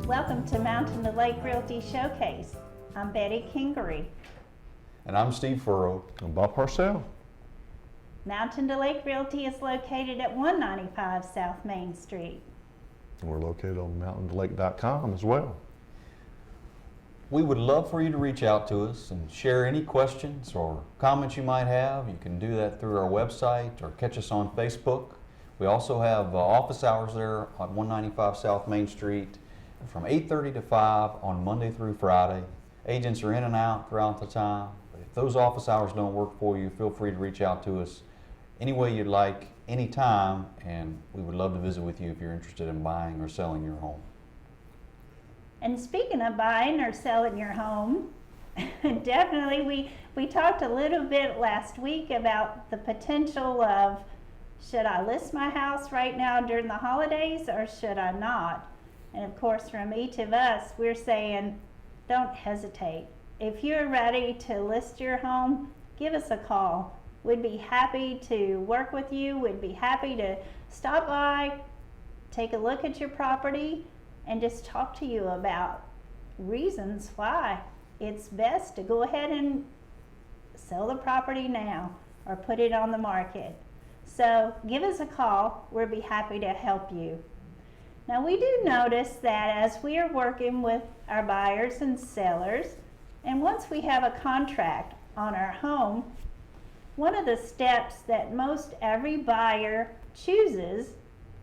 Welcome to Mountain to Lake Realty Showcase. I'm Betty Kingery. And I'm Steve Furrow. I'm Bob Parcell. Mountain to Lake Realty is located at 195 South Main Street. We're located on mountaintolake.com as well. We would love for you to reach out to us and share any questions or comments you might have. You can do that through our website or catch us on Facebook. We also have office hours there on 195 South Main Street from 8:30 to 5 on Monday through Friday. Agents are in and out throughout the time. But if those office hours don't work for you, feel free to reach out to us any way you'd like, anytime, and we would love to visit with you if you're interested in buying or selling your home. And speaking of buying or selling your home, definitely we talked a little bit last week about the potential of, should I list my house right now during the holidays or should I not? And of course, from each of us, we're saying, don't hesitate. If you're ready to list your home, give us a call. We'd be happy to work with you. We'd be happy to stop by, take a look at your property, and just talk to you about reasons why it's best to go ahead and sell the property now or put it on the market. So give us a call. We'll be happy to help you. Now, we do notice that as we are working with our buyers and sellers, and once we have a contract on our home, one of the steps that most every buyer chooses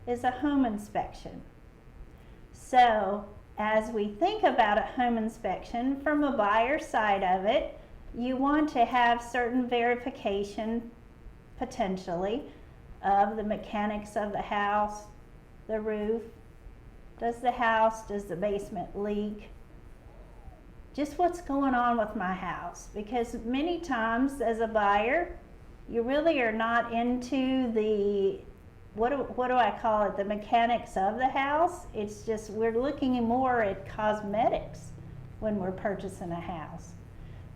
is a home inspection. So, as we think about a home inspection from a buyer side of it, you want to have certain verification, potentially, of the mechanics of the house, the roof. Does the basement leak? Just what's going on with my house? Because many times as a buyer, you really are not into the, what do I call it, the mechanics of the house. It's just we're looking more at cosmetics when we're purchasing a house.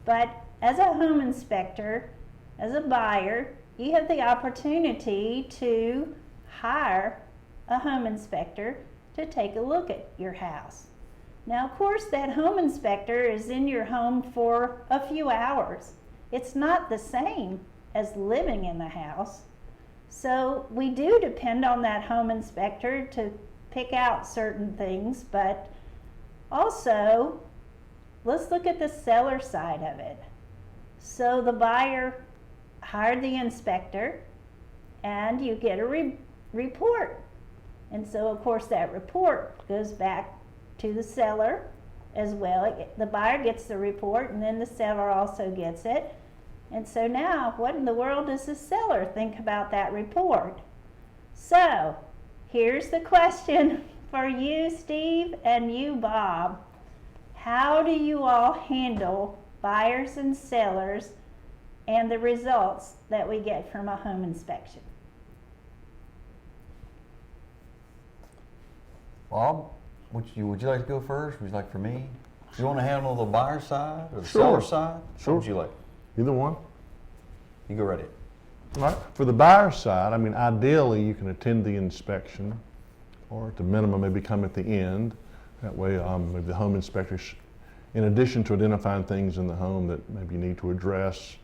But as a home inspector, as a buyer, you have the opportunity to hire a home inspector to take a look at your house. Now, of course, that home inspector is in your home for a few hours. It's not the same as living in the house. So we do depend on that home inspector to pick out certain things, but also let's look at the seller side of it. So the buyer hired the inspector and you get a report. And so, of course, that report goes back to the seller as well. The buyer gets the report, and then the seller also gets it. And so now, what in the world does the seller think about that report? So, here's the question for you, Steve, and you, Bob. How do you all handle buyers and sellers and the results that we get from a home inspection? Bob, would you like to go first? Would you like for me? Do you want to handle the buyer side or the Sure. seller side? Sure. What would you like? Either one. You go right ahead. All right. For the buyer side, I mean, ideally you can attend the inspection, or at the minimum maybe come at the end. That way maybe the home inspector, in addition to identifying things in the home that maybe you need to address,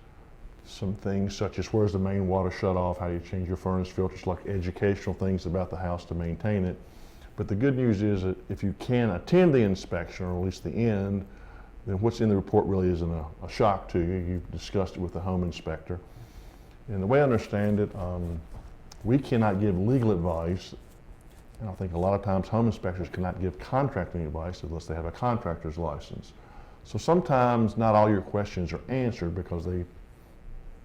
some things such as where's the main water shut off, how do you change your furnace filters, like educational things about the house to maintain it. But the good news is that if you can attend the inspection, or at least the end, then what's in the report really isn't a shock to you. You've discussed it with the home inspector. And the way I understand it, we cannot give legal advice. And I think a lot of times home inspectors cannot give contracting advice unless they have a contractor's license. So sometimes not all your questions are answered because they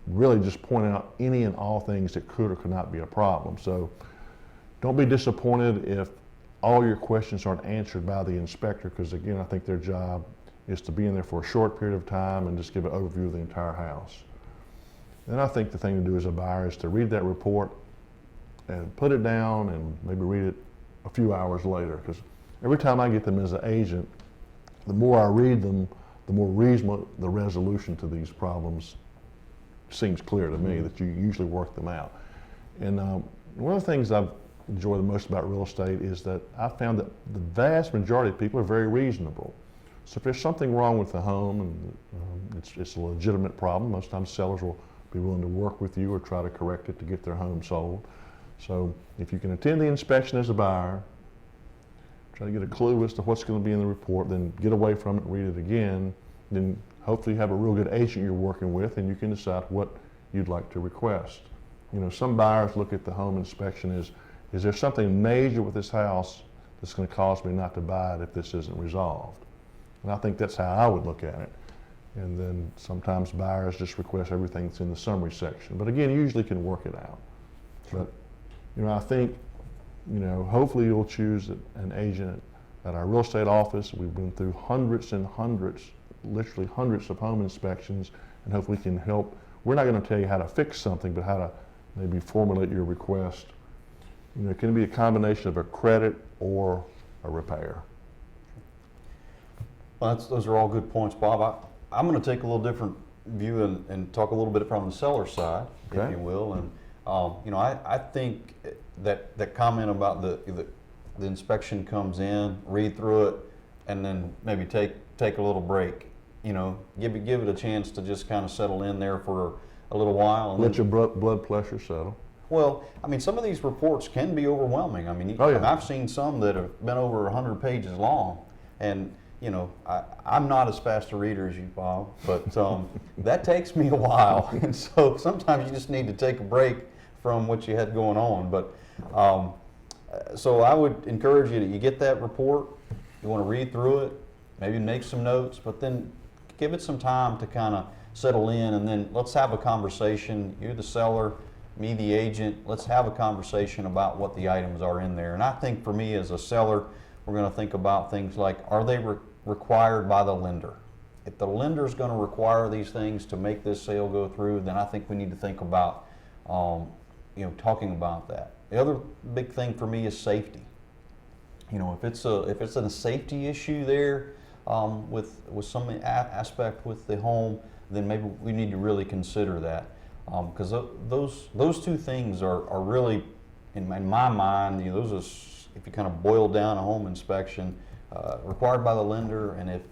really just point out any and all things that could or could not be a problem. So don't be disappointed if all your questions aren't answered by the inspector, because again, I think their job is to be in there for a short period of time and just give an overview of the entire house. Then I think the thing to do as a buyer is to read that report and put it down and maybe read it a few hours later, because every time I get them as an agent, the more I read them, the more reasonable the resolution to these problems seems clear to me, that you usually work them out. And one of the things I've enjoy the most about real estate is that I found that the vast majority of people are very reasonable. So if there's something wrong with the home and it's a legitimate problem, most times sellers will be willing to work with you or try to correct it to get their home sold. So if you can attend the inspection as a buyer, try to get a clue as to what's going to be in the report, then get away from it and read it again, then hopefully you have a real good agent you're working with and you can decide what you'd like to request. You know, some buyers look at the home inspection as, is there something major with this house that's going to cause me not to buy it if this isn't resolved? And I think that's how I would look at it. And then sometimes buyers just request everything that's in the summary section. But again, you usually can work it out. But, you know, I think, you know, hopefully you'll choose an agent at our real estate office. We've been through hundreds and hundreds, literally hundreds of home inspections, and hopefully we can help. We're not going to tell you how to fix something, but how to maybe formulate your request. You know, it can be a combination of a credit or a repair. Well, those are all good points, Bob. I'm going to take a little different view and talk a little bit from the seller side, Okay. if you will. And you know, I think that comment about the inspection comes in, read through it, and then maybe take a little break. You know, give it a chance to just kind of settle in there for a little while. And Let your blood pressure settle. Well, I mean, some of these reports can be overwhelming. I mean, Oh, yeah. I've seen some that have been over 100 pages long, and you know, I'm not as fast a reader as you, Bob, but that takes me a while, and so sometimes you just need to take a break from what you had going on. But so I would encourage you that you get that report, you want to read through it, maybe make some notes, but then give it some time to kind of settle in, and then let's have a conversation. You're the seller, me the agent. Let's have a conversation about what the items are in there. And I think for me as a seller, we're going to think about things like, are they required by the lender? If the lender is going to require these things to make this sale go through, then I think we need to think about, you know, talking about that. The other big thing for me is safety. You know, if it's a safety issue there with some aspect with the home, then maybe we need to really consider that, because those two things are really, in my mind, you know, those are, if you kind of boil down a home inspection, required by the lender, and if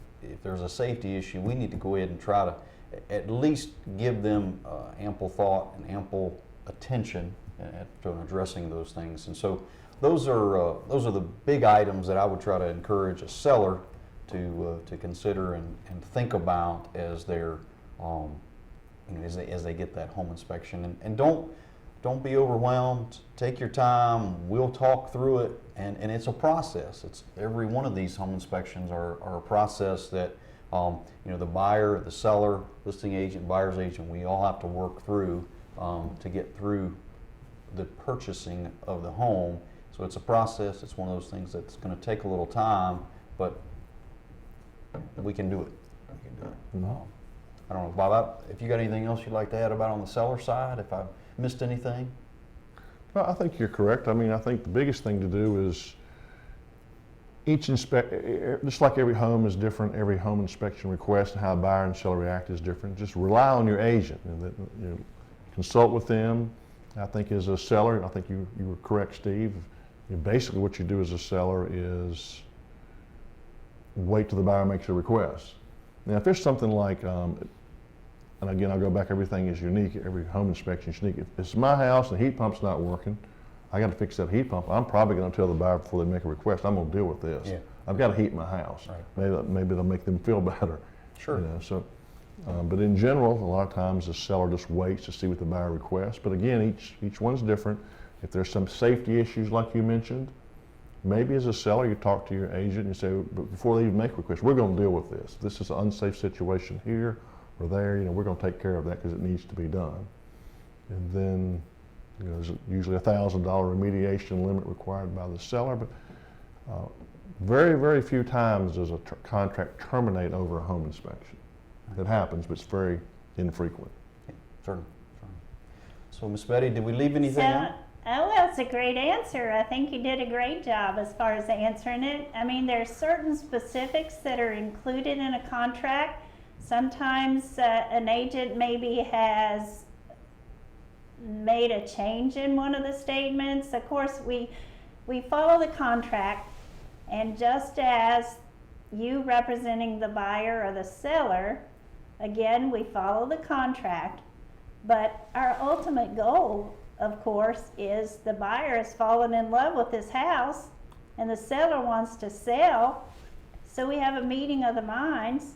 there's a safety issue, we need to go ahead and try to at least give them ample thought and ample attention to addressing those things. And so those are the big items that I would try to encourage a seller to consider and think about as they're you know, as they get that home inspection. And don't be overwhelmed. Take your time. We'll talk through it, and it's a process. It's every one of these home inspections are a process that you know, the buyer, the seller, listing agent, buyer's agent, we all have to work through to get through the purchasing of the home. So it's a process. It's one of those things that's going to take a little time, but we can do it. We can do it. Mhm. I don't know, Bob, if you got anything else you'd like to add about on the seller side, if I've missed anything? Well, I think you're correct. I mean, I think the biggest thing to do is just like every home is different, every home inspection request and how a buyer and seller react is different. Just rely on your agent and you know, consult with them. I think as a seller, I think you were correct, Steve. Basically what you do as a seller is wait till the buyer makes a request. Now, if there's something like, and again, I'll go back, everything is unique, every home inspection is unique. If it's my house and the heat pump's not working, I got to fix that heat pump. I'm probably going to tell the buyer before they make a request, I'm going to deal with this. Yeah. I've got to heat my house. Right. Maybe it'll make them feel better. Sure. You know, so, but in general, a lot of times the seller just waits to see what the buyer requests. But again, each one's different. If there's some safety issues like you mentioned, maybe as a seller you talk to your agent and you say, but before they even make a request, we're going to deal with this. This is an unsafe situation here or there. You know, we're going to take care of that because it needs to be done. And then, you know, there's usually a $1,000 remediation limit required by the seller, but very, very few times does a contract terminate over a home inspection. It happens, but it's very infrequent. Yeah, certainly. So, Miss Betty, did we leave anything out? Oh, that's a great answer. I think you did a great job as far as answering it. I mean, there's certain specifics that are included in a contract. Sometimes an agent maybe has made a change in one of the statements. Of course, we follow the contract, and just as you representing the buyer or the seller, again, we follow the contract, but our ultimate goal, of course, is the buyer has fallen in love with this house and the seller wants to sell. So we have a meeting of the minds,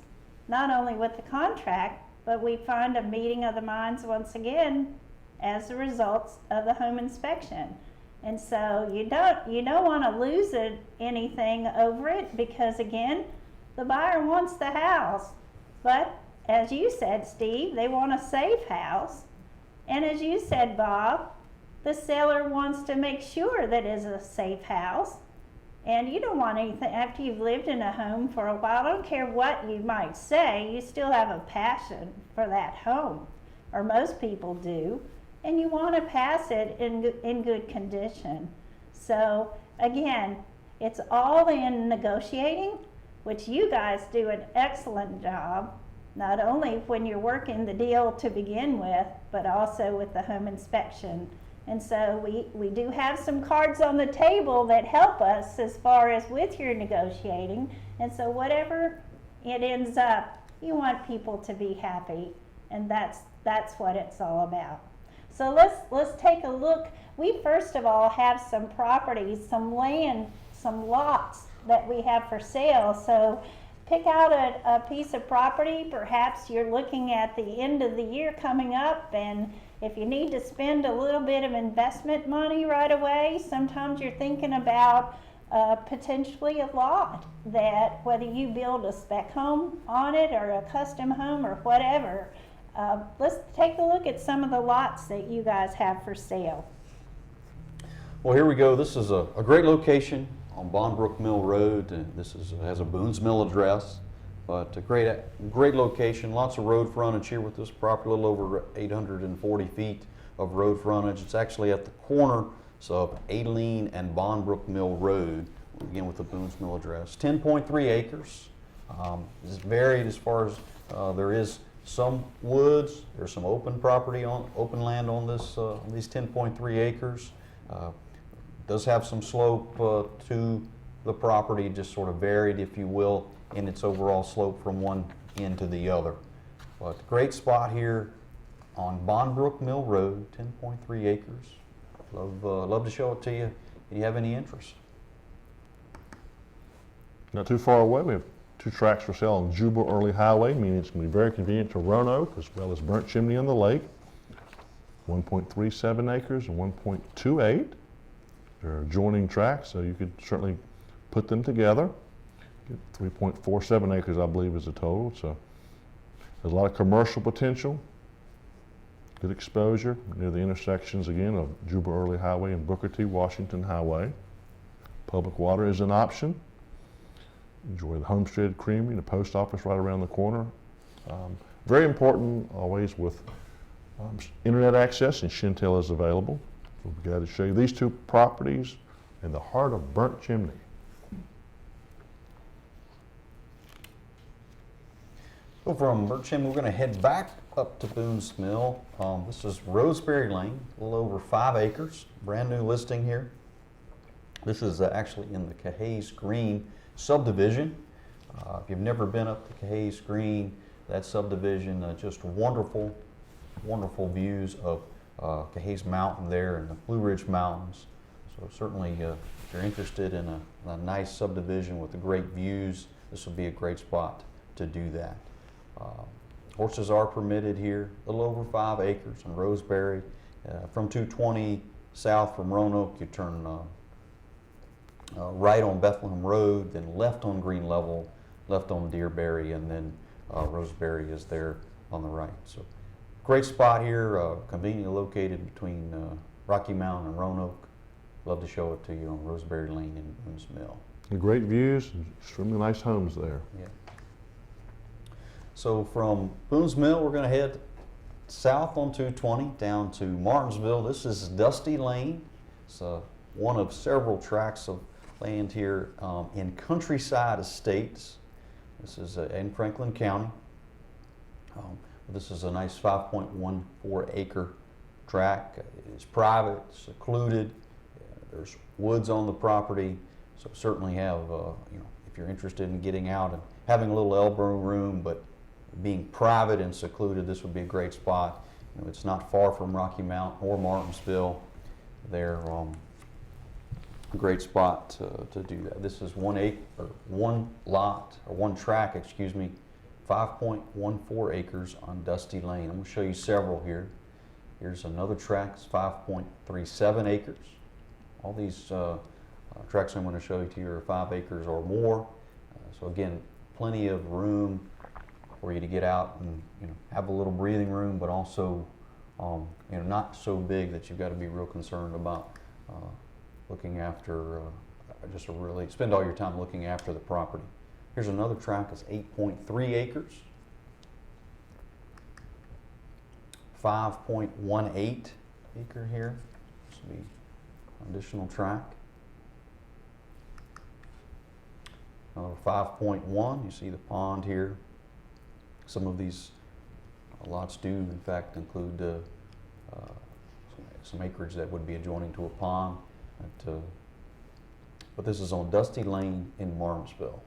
not only with the contract, but we find a meeting of the minds once again as a result of the home inspection. And so you don't want to lose anything over it, because again, the buyer wants the house, but as you said, Steve, they want a safe house. And as you said, Bob, the seller wants to make sure that it's a safe house. And you don't want anything, after you've lived in a home for a while, I don't care what you might say, you still have a passion for that home, or most people do, and you want to pass it in good condition. So again, it's all in negotiating, which you guys do an excellent job, not only when you're working the deal to begin with, but also with the home inspection. And so we do have some cards on the table that help us as far as with your negotiating. And so whatever it ends up, you want people to be happy, and that's what it's all about. So let's take a look. We first of all have some properties, some land, some lots that we have for sale. So pick out a piece of property. Perhaps you're looking at the end of the year coming up, and if you need to spend a little bit of investment money right away, sometimes you're thinking about potentially a lot that, whether you build a spec home on it or a custom home or whatever. Let's take a look at some of the lots that you guys have for sale. Well, here we go. This is a great location on Bondbrook Mill Road, and this has a Boone's Mill address. But a great location, lots of road frontage here with this property, a little over 840 feet of road frontage. It's actually at the corner of Aileen and Bondbrook Mill Road, again with the Boone's Mill address. 10.3 acres. It's varied as far as there is some woods, there's some open property on open land on this these 10.3 acres. Does have some slope to the property, just sort of varied, if you will, in its overall slope from one end to the other. But great spot here on Bondbrook Mill Road, 10.3 acres. Love to show it to you if you have any interest. Not too far away, we have 2 tracts for sale on Jubal Early Highway, meaning it's going to be very convenient to Roanoke as well as Burnt Chimney on the Lake. 1.37 acres and 1.28. They're adjoining tracts, so you could certainly put them together. 3.47 acres, I believe, is the total. So there's a lot of commercial potential, good exposure near the intersections again of Jubal Early Highway and Booker T. Washington Highway. Public water is an option. Enjoy the Homestead Creamery, the post office right around the corner. Very important always with internet access, and Shintel is available. So we've got to show you these 2 properties in the heart of Burnt Chimney. So from Burnt Chimney, we're going to head back up to Boone's Mill. This is Roseberry Lane, a little over 5 acres, brand new listing here. This is actually in the Cahays Green subdivision. If you've never been up to Cahays Green, that subdivision, just wonderful views of Cahays Mountain there and the Blue Ridge Mountains. So certainly if you're interested in a nice subdivision with the great views, this would be a great spot to do that. Horses are permitted here, a little over 5 acres in Roseberry. From 220 south from Roanoke, you turn right on Bethlehem Road, then left on Green Level, left on Deerberry, and then Roseberry is there on the right. So great spot here, conveniently located between Rocky Mountain and Roanoke. Love to show it to you on Roseberry Lane in Boone's Mill. Great views, and extremely nice homes there. Yeah. So from Boone's Mill, we're going to head south on 220 down to Martinsville. This is Dusty Lane. It's one of several tracts of land here in Countryside Estates. This is in Franklin County. This is a nice 5.14 acre tract is private, secluded. There's woods on the property, so certainly have, if you're interested in getting out and having a little elbow room, but being private and secluded, this would be a great spot. It's not far from Rocky Mount or Martinsville. They're a great spot to do that. This is one track, 5.14 acres on Dusty Lane. I'm going to show you several here. Here's another track, it's 5.37 acres. All these tracks I'm going to show you to you are 5 acres or more. So again, plenty of room for you to get out and have a little breathing room, but also not so big that you've got to be real concerned about looking after, spend all your time looking after the property. Here's another tract, it's 8.3 acres. 5.18 acre here. This will be an additional track. Another 5.1, you see the pond here. Some of these lots do, in fact, include some acreage that would be adjoining to a pond. But this is on Dusty Lane in Martinsville.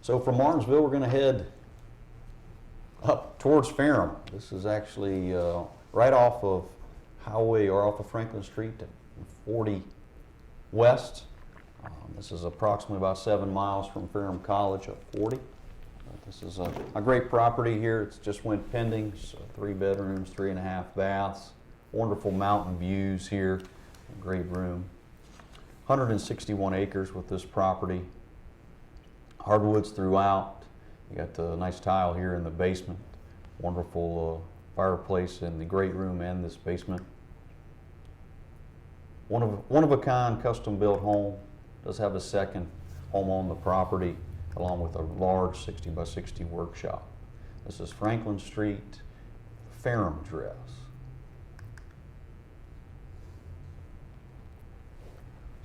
So from Martinsville, we're going to head up towards Ferrum. This is actually right off of off of Franklin Street at 40 West. This is approximately about 7 miles from Ferrum College up 40. This is a great property here. It's just went pending. It's 3 bedrooms, 3.5 baths. Wonderful mountain views here. Great room. 161 acres with this property. Hardwoods throughout. You got the nice tile here in the basement. Wonderful fireplace in the great room and this basement. One of a kind custom built home. Does have a second home on the property along with a large 60 by 60 workshop. This is Franklin Street, Ferrum address.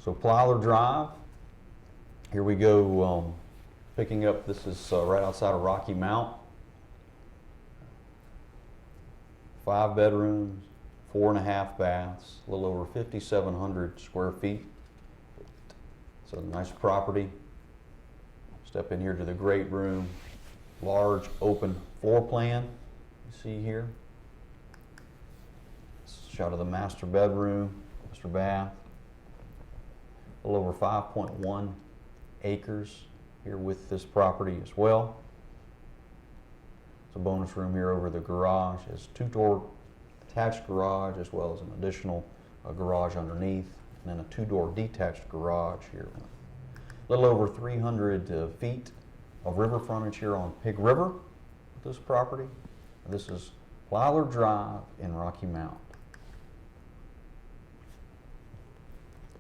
So Plyler Drive, here we go. Picking up, this is right outside of Rocky Mount. 5 bedrooms, 4.5 baths, a little over 5,700 square feet. It's a nice property. Step in here to the great room. Large open floor plan, you see here. Shot of the master bedroom, master bath. A little over 5.1 acres here with this property as well. It's a bonus room here over the garage. It's 2-door attached garage as well as an additional garage underneath, and then a 2-door detached garage here. A little over 300 feet of river frontage here on Pig River with this property. This is Plyler Drive in Rocky Mount.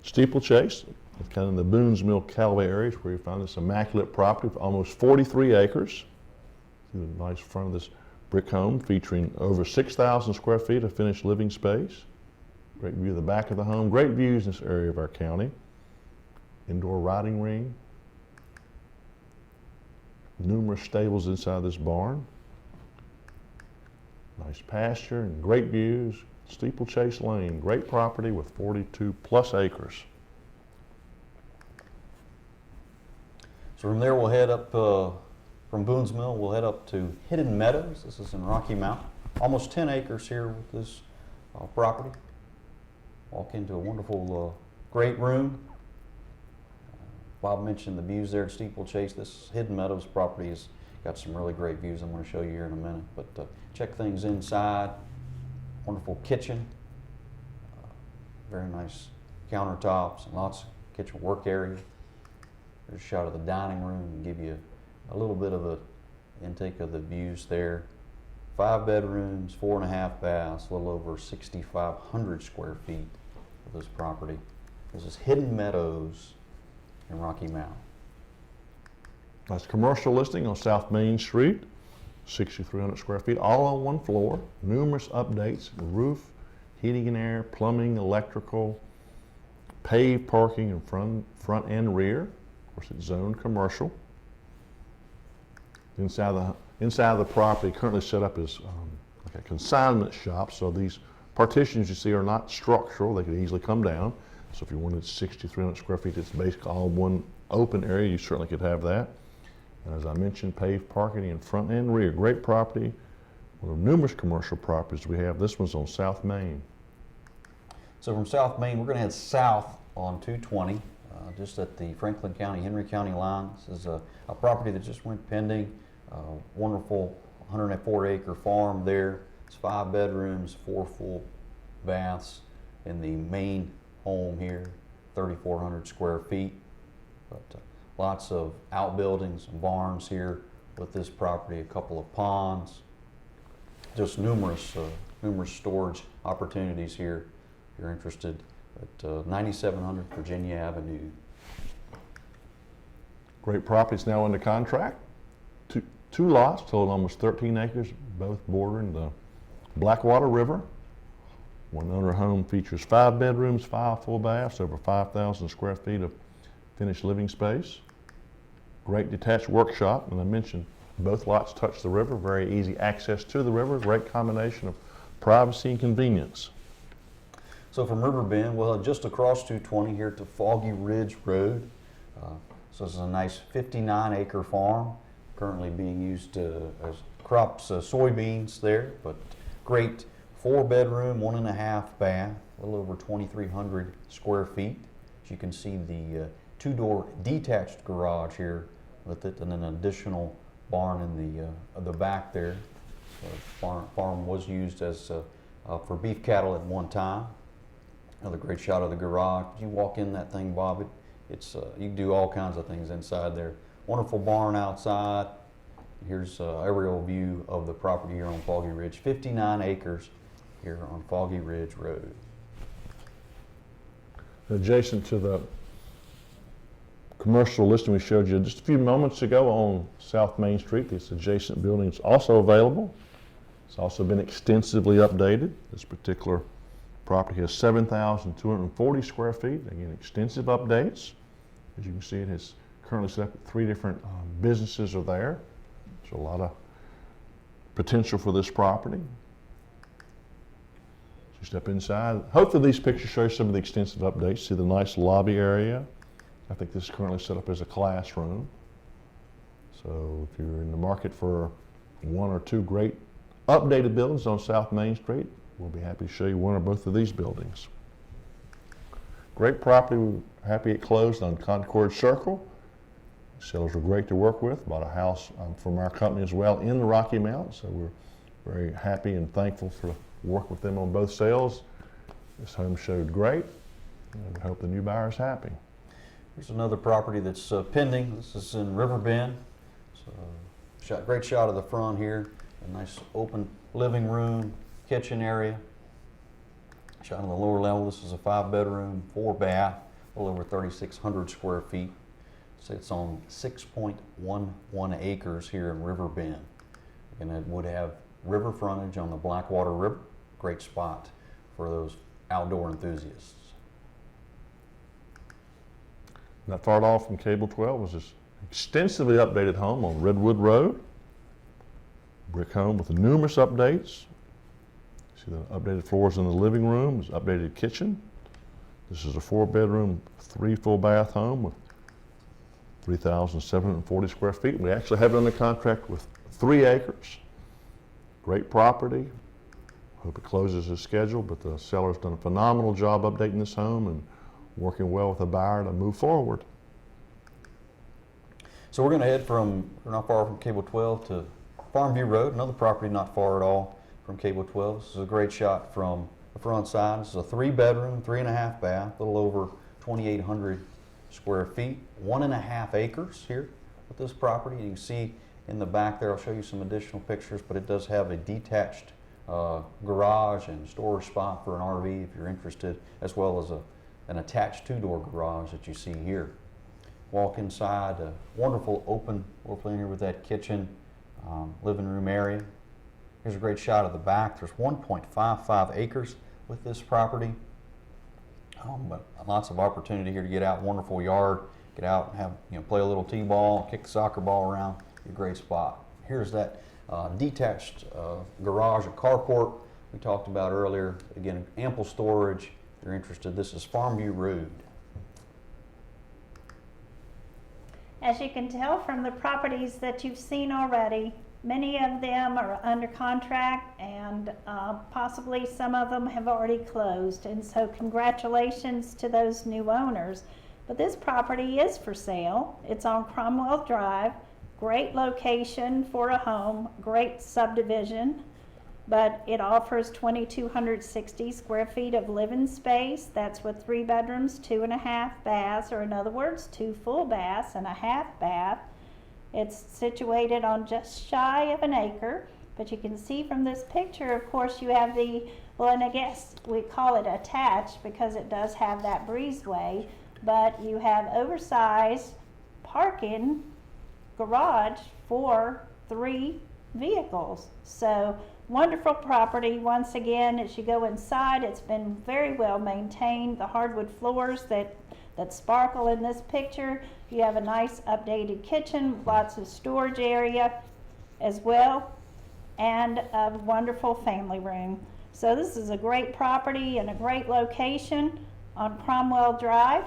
Steeplechase, kind of in the Boones Mill, Callaway areas where you find this immaculate property of almost 43 acres. See the nice front of this brick home featuring over 6,000 square feet of finished living space. Great view of the back of the home. Great views in this area of our county. Indoor riding ring. Numerous stables inside this barn. Nice pasture and great views. Steeplechase Lane, great property with 42 plus acres. So from there we'll head up, from Boone's Mill, we'll head up to Hidden Meadows. This is in Rocky Mount. Almost 10 acres here with this property. Walk into a wonderful, great room. Bob mentioned the views there at Steeplechase. This Hidden Meadows property has got some really great views I'm going to show you here in a minute. But check things inside. Wonderful kitchen. Very nice countertops and lots of kitchen work area. There's a shot of the dining room and give you a little bit of an intake of the views there. 5 bedrooms, 4.5 baths, a little over 6,500 square feet of this property. This is Hidden Meadows in Rocky Mount. That's a commercial listing on South Main Street, 6,300 square feet, all on one floor. Numerous updates, roof, heating and air, plumbing, electrical, paved parking in front and rear. Of course, it's zoned commercial. Inside of the property currently set up as like a consignment shop. So these partitions you see are not structural. They could easily come down. So if you wanted 6,300 square feet, it's basically all one open area. You certainly could have that. And as I mentioned, paved parking in front and rear. Great property. One of numerous commercial properties we have. This one's on South Main. So from South Main, we're going to head south on 220, just at the Franklin County, Henry County line. This is a property that just went pending. Wonderful 104-acre farm there. It's 5 bedrooms, 4 full baths in the main home here, 3,400 square feet. But lots of outbuildings and barns here with this property, a couple of ponds, just numerous storage opportunities here if you're interested at 9700 Virginia Avenue. Great property. It's now under contract. Two lots, totaling almost 13 acres, both bordering the Blackwater River. One owner home features 5 bedrooms, 5 full baths, over 5,000 square feet of finished living space. Great detached workshop, and I mentioned both lots touch the river, very easy access to the river, great combination of privacy and convenience. So from Riverbend, we'll head just across 220 here to Foggy Ridge Road. So this is a nice 59-acre farm, currently being used as crops soybeans there, but great 4-bedroom, 1.5 bath, a little over 2,300 square feet. As you can see, the 2-door detached garage here with it, and an additional barn in the back there. So farm was used as for beef cattle at one time. Another great shot of the garage. You walk in that thing, Bob, it's you can do all kinds of things inside there. Wonderful barn outside. Here's an aerial view of the property here on Foggy Ridge. 59 acres here on Foggy Ridge Road. Adjacent to the commercial listing we showed you just a few moments ago on South Main Street, this adjacent building is also available. It's also been extensively updated. This particular property has 7,240 square feet. Again, extensive updates. As you can see, it has currently set up 3 different businesses are there. There's a lot of potential for this property. As you step inside, hopefully these pictures show you some of the extensive updates. See the nice lobby area. I think this is currently set up as a classroom. So if you're in the market for 1 or 2 great updated buildings on South Main Street, we'll be happy to show you 1 or both of these buildings. Great property. We're happy it closed on Concord Circle. Sellers were great to work with. Bought a house from our company as well in the Rocky Mountains. So we're very happy and thankful for work with them on both sales. This home showed great, and we hope the new buyer is happy. Here's another property that's pending. This is in Riverbend. So, great shot of the front here. A nice open living room, kitchen area. Shot on the lower level. This is a 5-bedroom, 4-bath, a little over 3,600 square feet. So it's on 6.11 acres here in Riverbend. And it would have river frontage on the Blackwater River. Great spot for those outdoor enthusiasts. Not far at all from Cable 12 was this extensively updated home on Redwood Road. Brick home with numerous updates. See the updated floors in the living room, this updated kitchen. This is a 4-bedroom, 3 full bath home with 3,740 square feet. We actually have it under contract with 3 acres. Great property. Hope it closes as scheduled, but the seller's done a phenomenal job updating this home and working well with the buyer to move forward. So we're going to head from, we're not far from Cable 12 to Farmview Road, another property not far at all from Cable 12. This is a great shot from the front side. This is a 3-bedroom, 3.5 bath, a little over 2,800 square feet, 1.5 acres here with this property. You can see in the back there, I'll show you some additional pictures, but it does have a detached garage and storage spot for an RV if you're interested, as well as an attached 2-door garage that you see here. Walk inside, a wonderful open floor plan here with that kitchen, living room area. Here's a great shot of the back. There's 1.55 acres with this property, but lots of opportunity here to get out. Wonderful yard, get out and have play a little t-ball, kick the soccer ball around. A great spot. Here's that detached garage, a carport we talked about earlier. Again, ample storage. If you're interested, this is Farmview Road. As you can tell from the properties that you've seen already, many of them are under contract, and possibly some of them have already closed. And so congratulations to those new owners. But this property is for sale. It's on Cromwell Drive. Great location for a home, great subdivision, but it offers 2,260 square feet of living space. That's with 3 bedrooms, 2.5 baths, or in other words, 2 full baths and a half bath. It's situated on just shy of an acre, but you can see from this picture, of course, you have the, well, and I guess we call it attached because it does have that breezeway, but you have oversized parking garage for 3 vehicles. So wonderful property. Once again, as you go inside, it's been very well maintained. The hardwood floors that sparkle in this picture. You have a nice updated kitchen, lots of storage area as well, and a wonderful family room. So this is a great property and a great location on Cromwell Drive.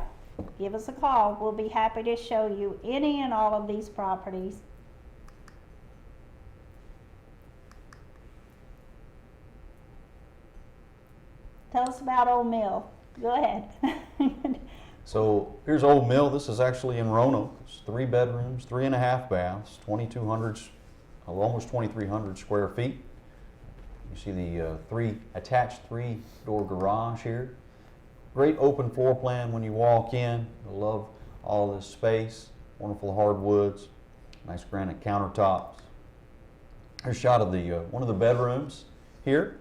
Give us a call. We'll be happy to show you any and all of these properties. Tell us about Old Mill. Go ahead. So here's Old Mill. This is actually in Roanoke. It's 3 bedrooms, 3.5 baths, 2,200, almost 2,300 square feet. You see the attached 3-door garage here. Great open floor plan when you walk in. I love all this space. Wonderful hardwoods, nice granite countertops. Here's a shot of the one of the bedrooms here.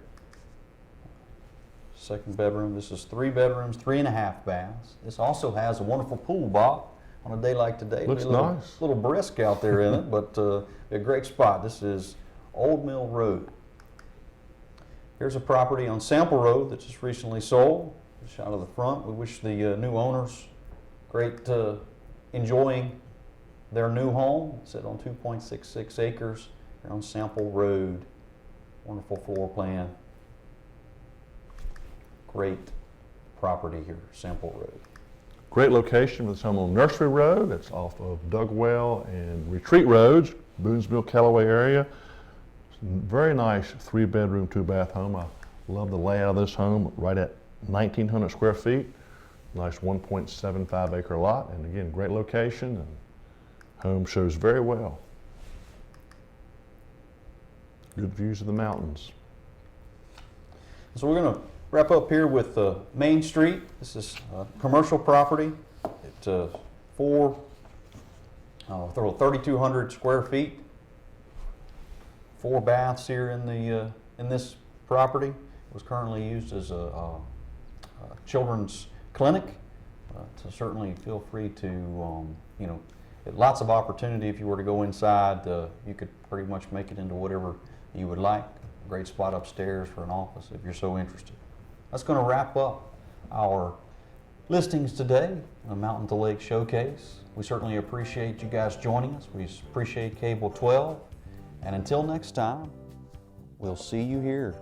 Second bedroom. This is 3 bedrooms, 3.5 baths. This also has a wonderful pool, Bob. On a day like today, Looks a little, nice. little brisk out there in it, but a great spot. This is Old Mill Road. Here's a property on Sample Road that just recently sold. A shot of the front. We wish the new owners great enjoying their new home. It's on 2.66 acres here on Sample Road. Wonderful floor plan. Great property here, Sample Road. Great location with home on Nursery Road. It's off of Dugwell and Retreat Roads, Boonesville, Callaway area. Very nice 3-bedroom, 2-bath home. I love the layout of this home, right at 1,900 square feet. Nice 1.75 acre lot, and again, great location, and home shows very well. Good views of the mountains. So we're going to wrap up here with Main Street. This is commercial property. It's 3,200 square feet. 4 baths here in this property. It was currently used as a children's clinic. So certainly feel free to, lots of opportunity. If you were to go inside, you could pretty much make it into whatever you would like. Great spot upstairs for an office if you're so interested. That's going to wrap up our listings today, the Mountain to Lake Showcase. We certainly appreciate you guys joining us. We appreciate Cable 12. And until next time, we'll see you here.